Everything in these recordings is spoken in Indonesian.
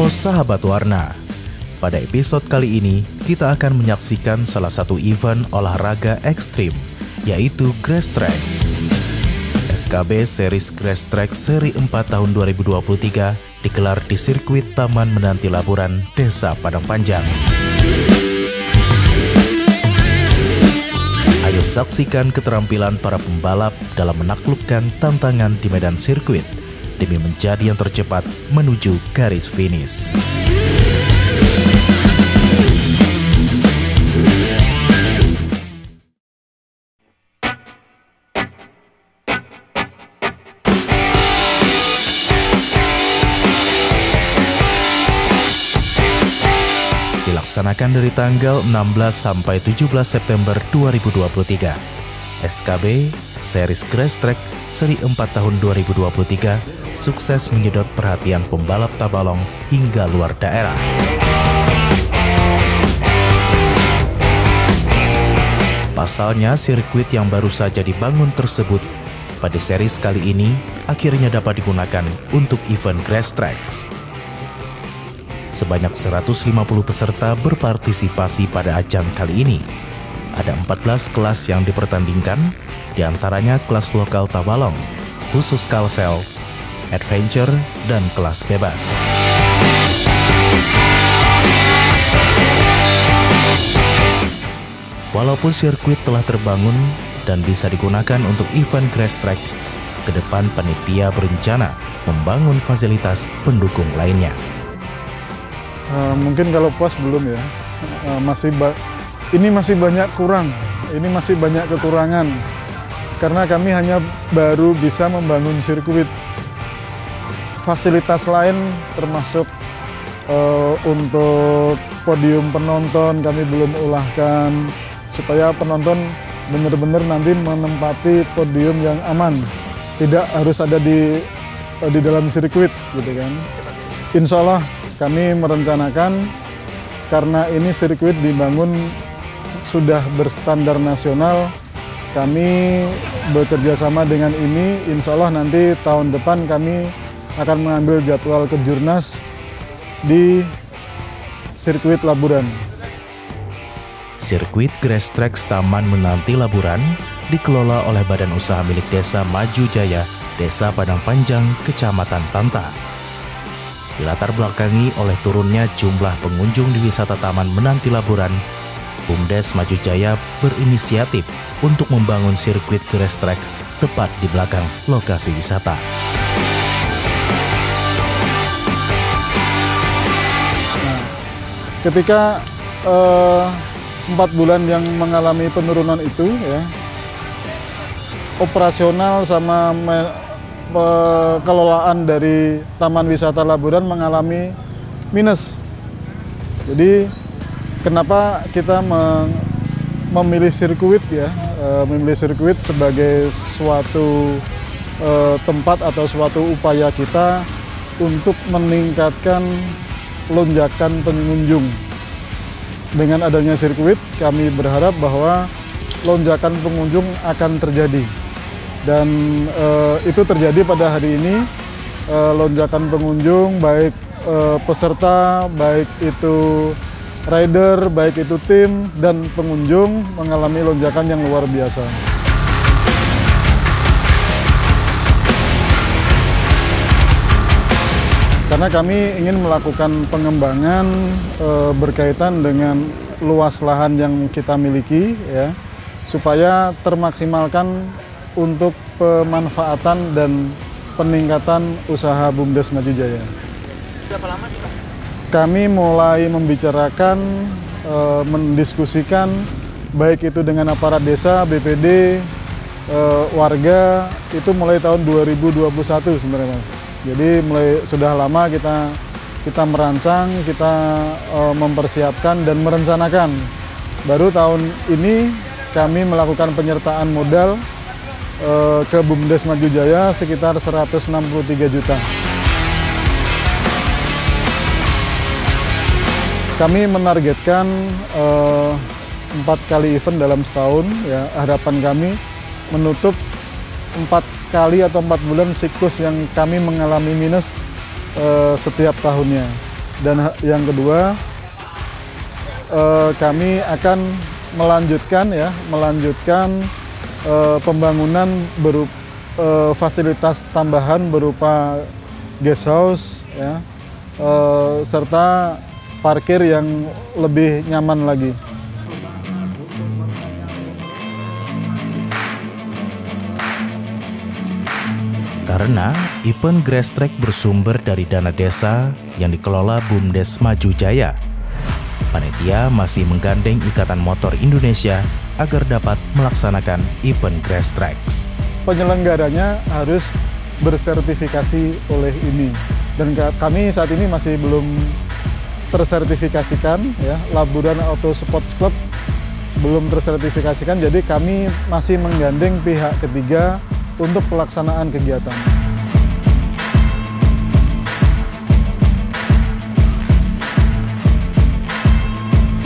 Halo sahabat warna, pada episode kali ini kita akan menyaksikan salah satu event olahraga ekstrim, yaitu Grass Track. SKB Series Grass Track seri 4 tahun 2023 digelar di sirkuit Taman Menanti Laburan, Desa Padang Panjang. Ayo saksikan keterampilan para pembalap dalam menaklukkan tantangan di medan sirkuit demi menjadi yang tercepat menuju garis finish. Dilaksanakan dari tanggal 16 sampai 17 September 2023. SKB Series Grass Track seri 4 tahun 2023 sukses menyedot perhatian pembalap Tabalong hingga luar daerah. Pasalnya, sirkuit yang baru saja dibangun tersebut pada series kali ini akhirnya dapat digunakan untuk event Grass Tracks. Sebanyak 150 peserta berpartisipasi pada ajang kali ini. Ada 14 kelas yang dipertandingkan, diantaranya kelas lokal Tabalong, khusus Kalsel, Adventure, dan kelas bebas. Walaupun sirkuit telah terbangun dan bisa digunakan untuk event Grass Track, ke depan panitia berencana membangun fasilitas pendukung lainnya. Mungkin kalau puas belum ya, ini masih banyak kurang, ini masih banyak kekurangan, karena kami hanya baru bisa membangun sirkuit. Fasilitas lain termasuk untuk podium penonton kami belum ulahkan, supaya penonton benar-benar nanti menempati podium yang aman, tidak harus ada di dalam sirkuit gitu kan. Insya Allah kami merencanakan, karena ini sirkuit dibangun sudah berstandar nasional, kami bekerja sama dengan ini. Insya Allah nanti tahun depan kami akan mengambil jadwal kejurnas di sirkuit Laburan. Sirkuit Grass Track Taman Menanti Laburan dikelola oleh Badan Usaha Milik Desa Maju Jaya, Desa Padang Panjang, Kecamatan Tanta. Dilatar belakangi oleh turunnya jumlah pengunjung di wisata Taman Menanti Laburan, Bumdes Maju Jaya berinisiatif untuk membangun sirkuit Grass Track tepat di belakang lokasi wisata. Ketika 4 bulan yang mengalami penurunan itu ya, operasional sama kelolaan dari Taman Wisata Laburan mengalami minus. Jadi kenapa kita memilih sirkuit ya, memilih sirkuit sebagai suatu tempat atau suatu upaya kita untuk meningkatkan lonjakan pengunjung. Dengan adanya sirkuit, kami berharap bahwa lonjakan pengunjung akan terjadi. Dan itu terjadi pada hari ini. Lonjakan pengunjung, baik peserta, baik itu rider, baik itu tim, dan pengunjung mengalami lonjakan yang luar biasa. Karena kami ingin melakukan pengembangan berkaitan dengan luas lahan yang kita miliki, ya, supaya termaksimalkan untuk pemanfaatan dan peningkatan usaha Bumdes Maju Jaya. Berapa lama sih Pak? Kami mulai membicarakan, mendiskusikan, baik itu dengan aparat desa, BPD, warga, itu mulai tahun 2021 sebenarnya Mas. Jadi sudah lama kita merancang, kita mempersiapkan dan merencanakan. Baru tahun ini kami melakukan penyertaan modal ke Bumdes Maju Jaya sekitar 163 juta. Kami menargetkan 4 kali event dalam setahun. Ya, harapan kami menutup 4 kali atau 4 bulan siklus yang kami mengalami minus setiap tahunnya. Dan yang kedua, kami akan melanjutkan pembangunan berupa fasilitas tambahan berupa guest house ya, serta parkir yang lebih nyaman lagi. Karena event Grass Track bersumber dari dana desa yang dikelola BUMDes Maju Jaya, panitia masih menggandeng Ikatan Motor Indonesia agar dapat melaksanakan event Grass Tracks. Penyelenggaranya harus bersertifikasi oleh ini, dan kami saat ini masih belum tersertifikasikan ya, Laburan Auto Sports Club belum tersertifikasikan, jadi kami masih menggandeng pihak ketiga untuk pelaksanaan kegiatan.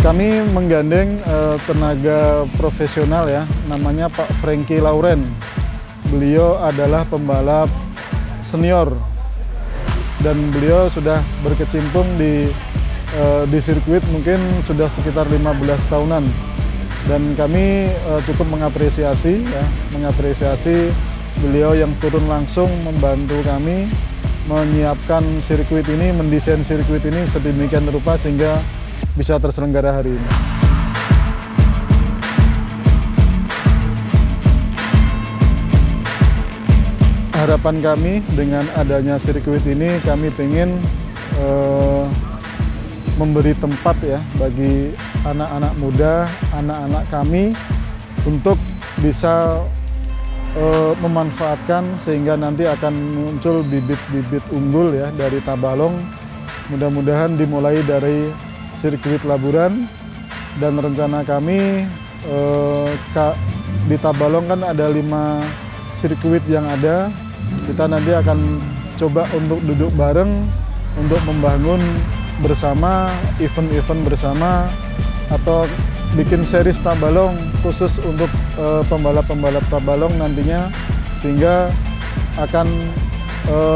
Kami menggandeng tenaga profesional ya, namanya Pak Frankie Lauren. Beliau adalah pembalap senior dan beliau sudah berkecimpung di sirkuit mungkin sudah sekitar 15 tahunan. Dan kami cukup mengapresiasi beliau yang turun langsung membantu kami menyiapkan sirkuit ini, mendesain sirkuit ini sedemikian rupa sehingga bisa terselenggara hari ini. Harapan kami dengan adanya sirkuit ini, kami ingin memberi tempat ya bagi anak-anak muda, anak-anak kami untuk bisa memanfaatkan sehingga nanti akan muncul bibit-bibit unggul ya dari Tabalong. Mudah-mudahan dimulai dari sirkuit Laburan, dan rencana kami di Tabalong kan ada 5 sirkuit yang ada. Kita nanti akan coba untuk duduk bareng untuk membangun bersama event-event bersama atau bikin series Tabalong khusus untuk pembalap-pembalap Tabalong nantinya, sehingga akan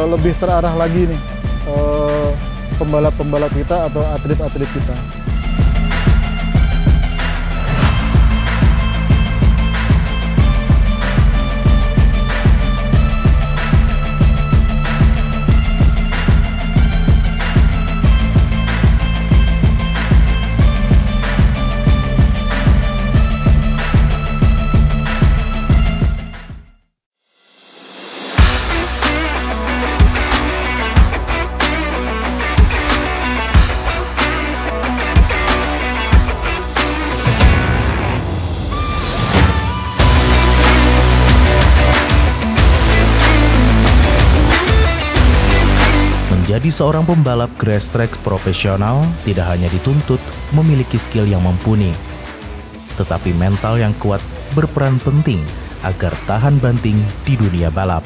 lebih terarah lagi nih pembalap-pembalap kita atau atlet-atlet kita. Menjadi seorang pembalap grass track profesional tidak hanya dituntut memiliki skill yang mumpuni, tetapi mental yang kuat berperan penting agar tahan banting di dunia balap.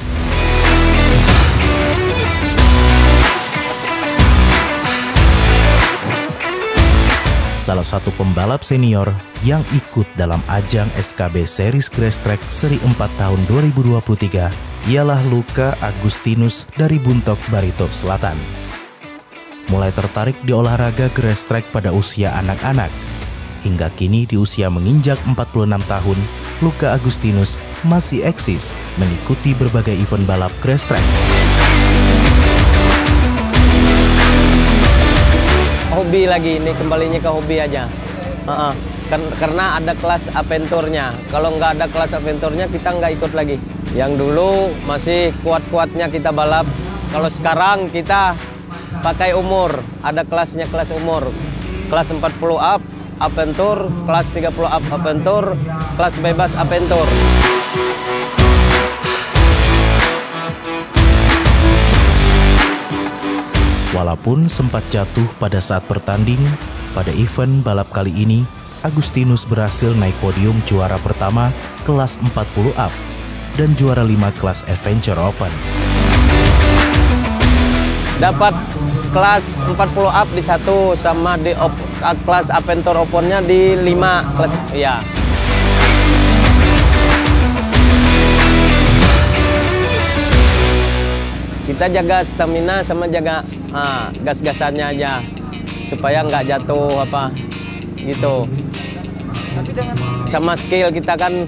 Salah satu pembalap senior yang ikut dalam ajang SKB Series Grass Track Seri 4 tahun 2023 ialah Luka Agustinus dari Buntok, Barito Selatan. Mulai tertarik di olahraga grass track pada usia anak-anak, hingga kini di usia menginjak 46 tahun, Luka Agustinus masih eksis mengikuti berbagai event balap grass track. Hobi lagi, ini kembalinya ke hobi aja. Karena ada kelas adventure-nya. Kalau nggak ada kelas adventure-nya, kita nggak ikut lagi. Yang dulu masih kuat-kuatnya kita balap. Kalau sekarang kita pakai umur. Ada kelasnya, kelas umur. Kelas 40 up, adventure. Kelas 30 up, adventure. Kelas bebas, adventure. Walaupun sempat jatuh pada saat bertanding, pada event balap kali ini, Agustinus berhasil naik podium juara pertama kelas 40 up dan juara 5 kelas Adventure Open. Dapat kelas 40 up di 1 sama di kelas Adventure Open-nya di 5 kelas ya. Kita jaga stamina sama jaga gas-gasannya aja. supaya nggak jatuh apa gitu. Sama skill kita kan,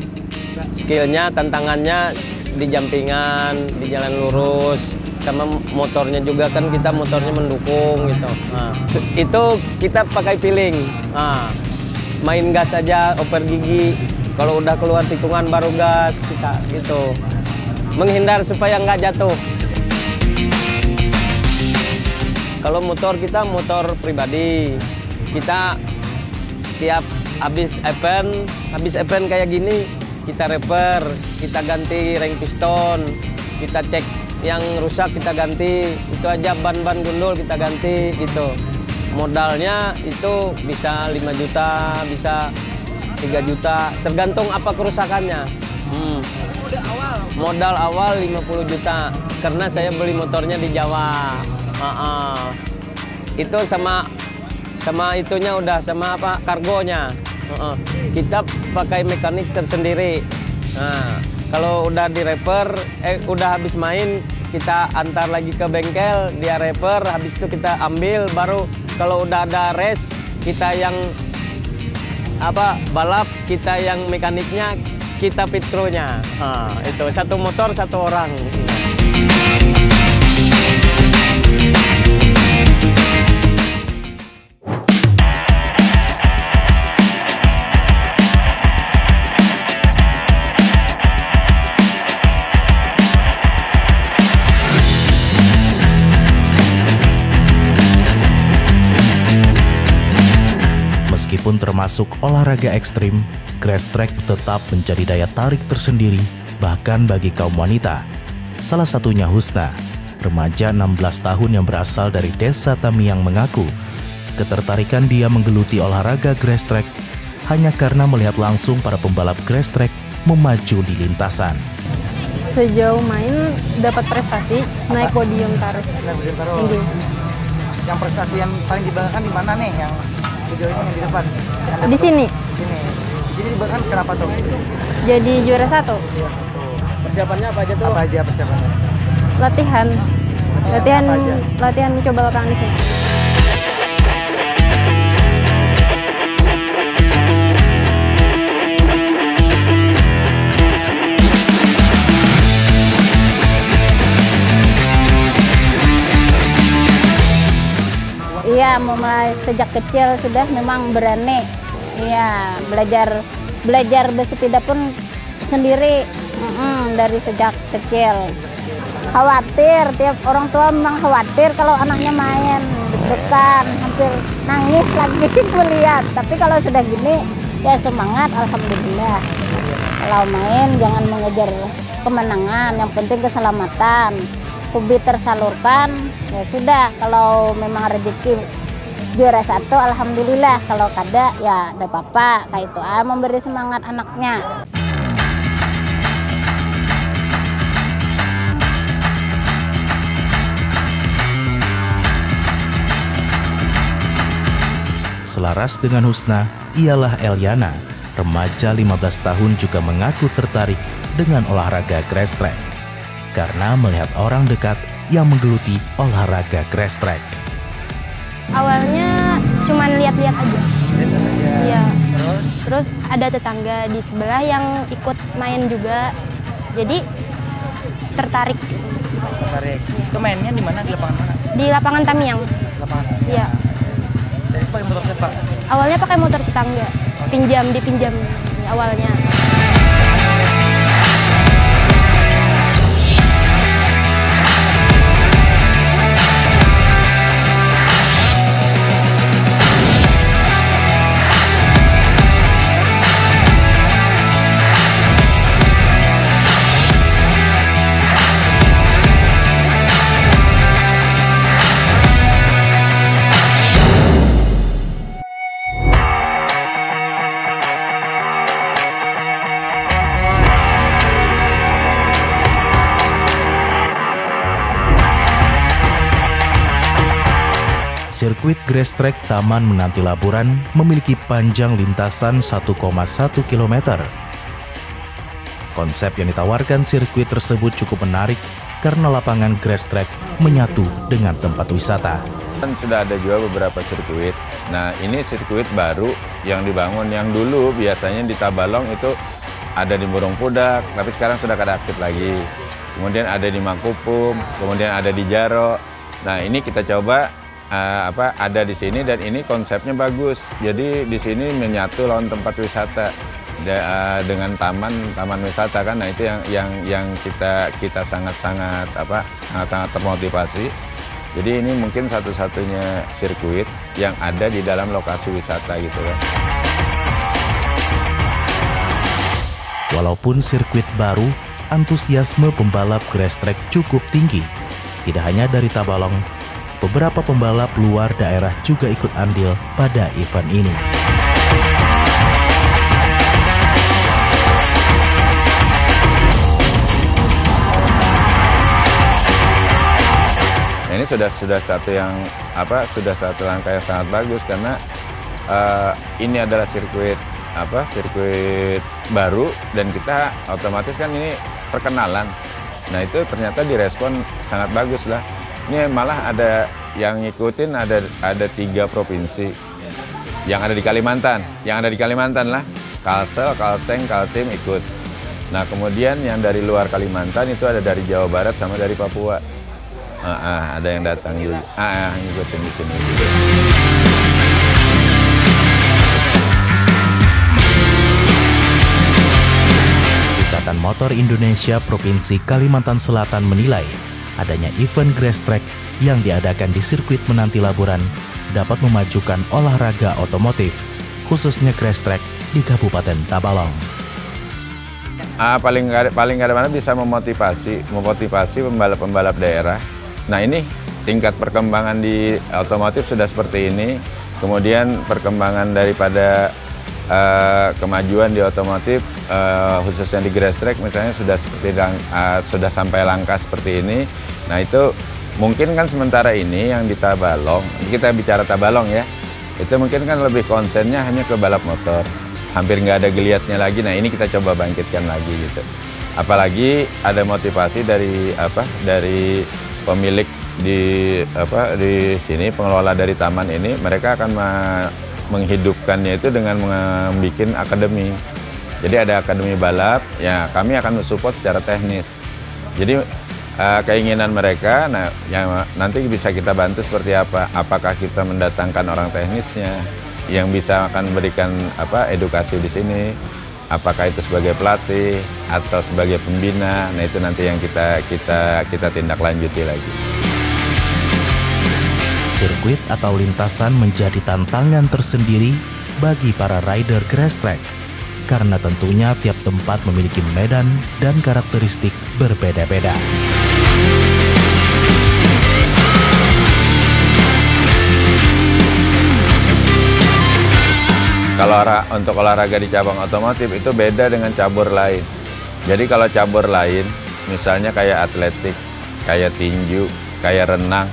skillnya, tantangannya di jampingan, di jalan lurus, sama motornya juga kan, kita motornya mendukung gitu. Nah, itu kita pakai feeling. Nah, main gas aja, oper gigi. Kalau udah keluar tikungan baru gas kita gitu. Menghindar supaya nggak jatuh. Kalau motor kita motor pribadi, kita tiap habis event kayak gini, kita repair, kita ganti ring piston, kita cek yang rusak kita ganti, itu aja ban-ban gundul kita ganti gitu. Modalnya itu bisa 5 juta, bisa 3 juta, tergantung apa kerusakannya. Modal awal 50 juta, karena saya beli motornya di Jawa. Itu sama itunya udah sama apa kargonya. Kita pakai mekanik tersendiri. Nah, kalau udah di repair, udah habis main, kita antar lagi ke bengkel, dia repair, habis itu kita ambil, baru kalau udah ada race, kita yang apa balap, kita yang mekaniknya, kita pit crew-nya. Nah, itu satu motor satu orang. Meskipun termasuk olahraga ekstrim, grass track tetap menjadi daya tarik tersendiri bahkan bagi kaum wanita. Salah satunya Husna, remaja 16 tahun yang berasal dari desa Tamiang mengaku ketertarikan dia menggeluti olahraga grass track hanya karena melihat langsung para pembalap grass track memaju di lintasan. Sejauh main dapat prestasi, naik podium terus. Naik podium terus. Yang prestasi yang paling dibanggakan di mana nih? Yang video ini yang di depan? Di sini. Di sini. Di sini dibanggakan kenapa tuh? Jadi juara 1. Persiapannya apa aja tuh? Apa aja persiapannya? Latihan mencoba lapangan di sini. Iya, mulai sejak kecil sudah memang berani. Iya, belajar bersepeda pun sendiri dari sejak kecil. Khawatir, tiap orang tua memang khawatir kalau anaknya main, deg-degan, hampir nangis lagi melihat. Tapi kalau sudah gini, ya semangat, alhamdulillah. Kalau main jangan mengejar kemenangan, yang penting keselamatan. Hobi tersalurkan, ya sudah. Kalau memang rezeki juara 1, alhamdulillah. Kalau kada, ya ada apa-apa. Kayak itu, memberi semangat anaknya. Selaras dengan Husna, ialah Eliana, remaja 15 tahun juga mengaku tertarik dengan olahraga grass track karena melihat orang dekat yang menggeluti olahraga grass track. Awalnya cuma lihat-lihat aja. Iya. Terus ada tetangga di sebelah yang ikut main juga. Jadi tertarik. Tertarik. Itu mainnya di mana? Di lapangan mana? Di lapangan Tamiang. Lapangan. Iya. Jadi pakai motor siapa? Awalnya pakai motor tetangga. Dipinjam awalnya. Sirkuit grass track Taman Menanti Laburan memiliki panjang lintasan 1,1 km. Konsep yang ditawarkan sirkuit tersebut cukup menarik karena lapangan grass track menyatu dengan tempat wisata. Kan sudah ada juga beberapa sirkuit. Nah, ini sirkuit baru yang dibangun. Yang dulu biasanya di Tabalong itu ada di Burung Pudak, tapi sekarang sudah kada aktif lagi. Kemudian ada di Mangkupung, kemudian ada di Jaro. Nah, ini kita coba ada di sini dan ini konsepnya bagus. Jadi di sini menyatu lawan tempat wisata dengan taman wisata kan. Nah, itu yang kita sangat termotivasi. Jadi ini mungkin satu-satunya sirkuit yang ada di dalam lokasi wisata gitu kan. Walaupun sirkuit baru, antusiasme pembalap grass track cukup tinggi. Tidak hanya dari Tabalong, beberapa pembalap luar daerah juga ikut andil pada event ini. Nah, ini sudah satu langkah yang sangat bagus karena ini adalah sirkuit baru dan kita otomatis kan ini perkenalan. Nah, itu ternyata direspon sangat bagus lah. Ini malah ada yang ngikutin ada 3 provinsi yang ada di Kalimantan. Yang ada di Kalimantan lah, Kalsel, Kalteng, Kaltim ikut. Nah, kemudian yang dari luar Kalimantan itu ada dari Jawa Barat sama dari Papua. Ada yang datang juga, ngikutin di sini juga. Ikatan Motor Indonesia Provinsi Kalimantan Selatan menilai adanya event grass track yang diadakan di sirkuit Menanti Laburan dapat memajukan olahraga otomotif, khususnya grass track di Kabupaten Tabalong. Paling nggak ada mana bisa memotivasi pembalap-pembalap daerah. Nah, ini tingkat perkembangan di otomotif sudah seperti ini. Kemudian perkembangan daripada kemajuan di otomotif, khususnya di grass track misalnya sudah sampai langkah seperti ini. Nah, itu mungkin kan sementara ini yang di Tabalong, kita bicara Tabalong ya, itu mungkin kan lebih konsennya hanya ke balap motor. Hampir nggak ada geliatnya lagi. Nah, ini kita coba bangkitkan lagi gitu. Apalagi ada motivasi dari pemilik di sini, pengelola dari taman ini, mereka akan menghidupkannya itu dengan membuat akademi. Jadi ada akademi balap, ya kami akan mensupport secara teknis. Jadi keinginan mereka, nanti bisa kita bantu seperti apa. Apakah kita mendatangkan orang teknisnya yang bisa akan memberikan edukasi di sini, apakah itu sebagai pelatih atau sebagai pembina. Nah, itu nanti yang kita tindak lanjuti lagi. Sirkuit atau lintasan menjadi tantangan tersendiri bagi para rider grass track karena tentunya tiap tempat memiliki medan dan karakteristik berbeda-beda. Kalau untuk olahraga di cabang otomotif itu beda dengan cabur lain. Jadi kalau cabur lain, misalnya kayak atletik, kayak tinju, kayak renang,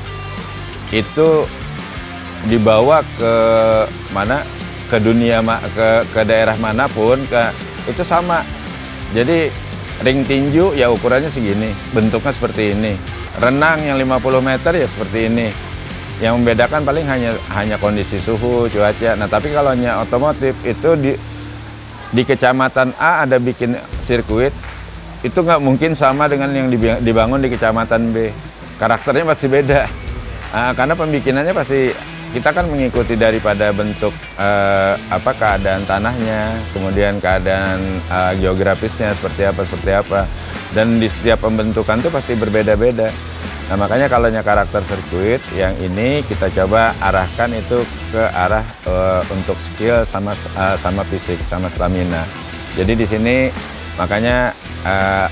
itu dibawa ke mana, ke dunia, ke daerah manapun, itu sama. Jadi ring tinju ya ukurannya segini, bentuknya seperti ini. Renang yang 50 meter ya seperti ini. Yang membedakan paling hanya kondisi suhu, cuaca. Nah, tapi kalau hanya otomotif itu di kecamatan A ada bikin sirkuit, itu nggak mungkin sama dengan yang dibangun di kecamatan B. Karakternya pasti beda. Karena pembikinannya pasti kita kan mengikuti daripada bentuk keadaan tanahnya, kemudian keadaan geografisnya seperti apa. Dan di setiap pembentukan itu pasti berbeda-beda. Nah, makanya kalau karakter sirkuit yang ini kita coba arahkan itu ke arah untuk skill sama fisik, sama stamina. Jadi di sini makanya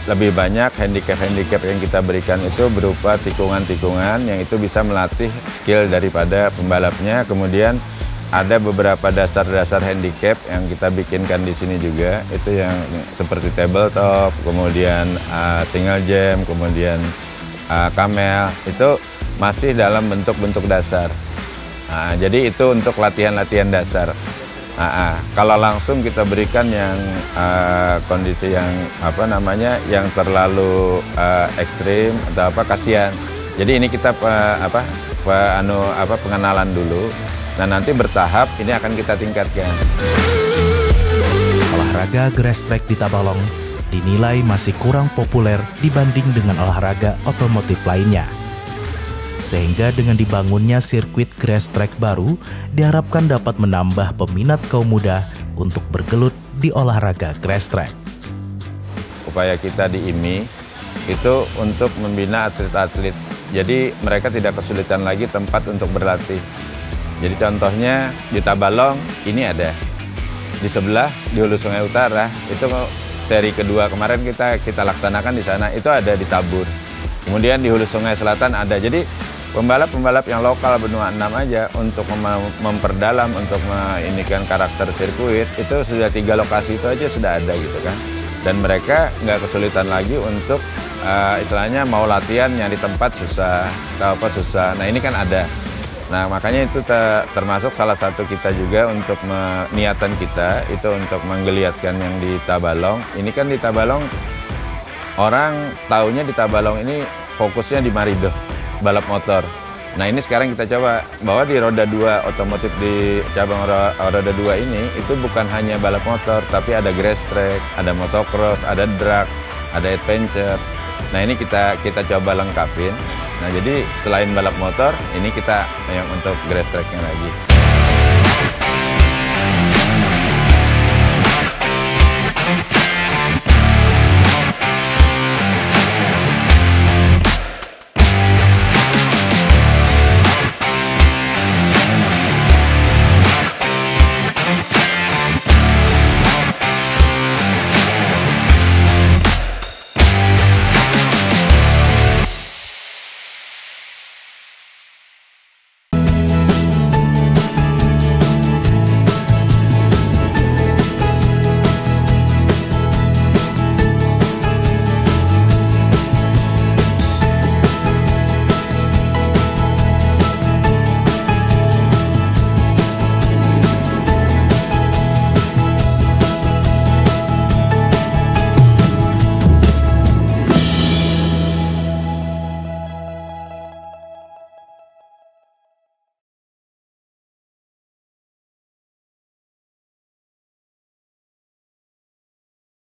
lebih banyak handicap yang kita berikan itu berupa tikungan-tikungan yang itu bisa melatih skill daripada pembalapnya. Kemudian ada beberapa dasar-dasar handicap yang kita bikinkan di sini juga, itu yang seperti tabletop, kemudian single jam, kemudian camel, itu masih dalam bentuk-bentuk dasar. Jadi itu untuk latihan-latihan dasar. Kalau langsung kita berikan yang kondisi yang yang terlalu ekstrim atau kasihan. Jadi ini kita pengenalan dulu. Nah, nanti bertahap ini akan kita tingkatkan. Olahraga grass track di Tabalong dinilai masih kurang populer dibanding dengan olahraga otomotif lainnya. Sehingga dengan dibangunnya sirkuit grass track baru, diharapkan dapat menambah peminat kaum muda untuk bergelut di olahraga grass track. Upaya kita di IMI itu untuk membina atlet-atlet. Jadi mereka tidak kesulitan lagi tempat untuk berlatih. Jadi contohnya di Tabalong ini ada. Di sebelah di Hulu Sungai Utara itu seri kedua kemarin kita laksanakan di sana, itu ada di Tabur. Kemudian di Hulu Sungai Selatan ada. Jadi pembalap-pembalap yang lokal benua 6 aja untuk memperdalam, untuk menginikan karakter sirkuit, itu sudah 3 lokasi itu aja sudah ada gitu kan. Dan mereka nggak kesulitan lagi untuk istilahnya mau latihan yang di tempat susah, atau apa susah. Nah ini kan ada. Nah makanya itu termasuk salah satu kita juga untuk niatan kita itu untuk menggeliatkan yang di Tabalong. Ini kan di Tabalong orang taunya di Tabalong ini fokusnya di Maridoh, balap motor. Nah ini sekarang kita coba bahwa di roda 2 otomotif di cabang roda 2 ini itu bukan hanya balap motor, tapi ada grass track, ada motocross, ada drag, ada adventure. Nah ini kita coba lengkapin. Nah jadi selain balap motor, ini kita yang untuk grass tracknya lagi.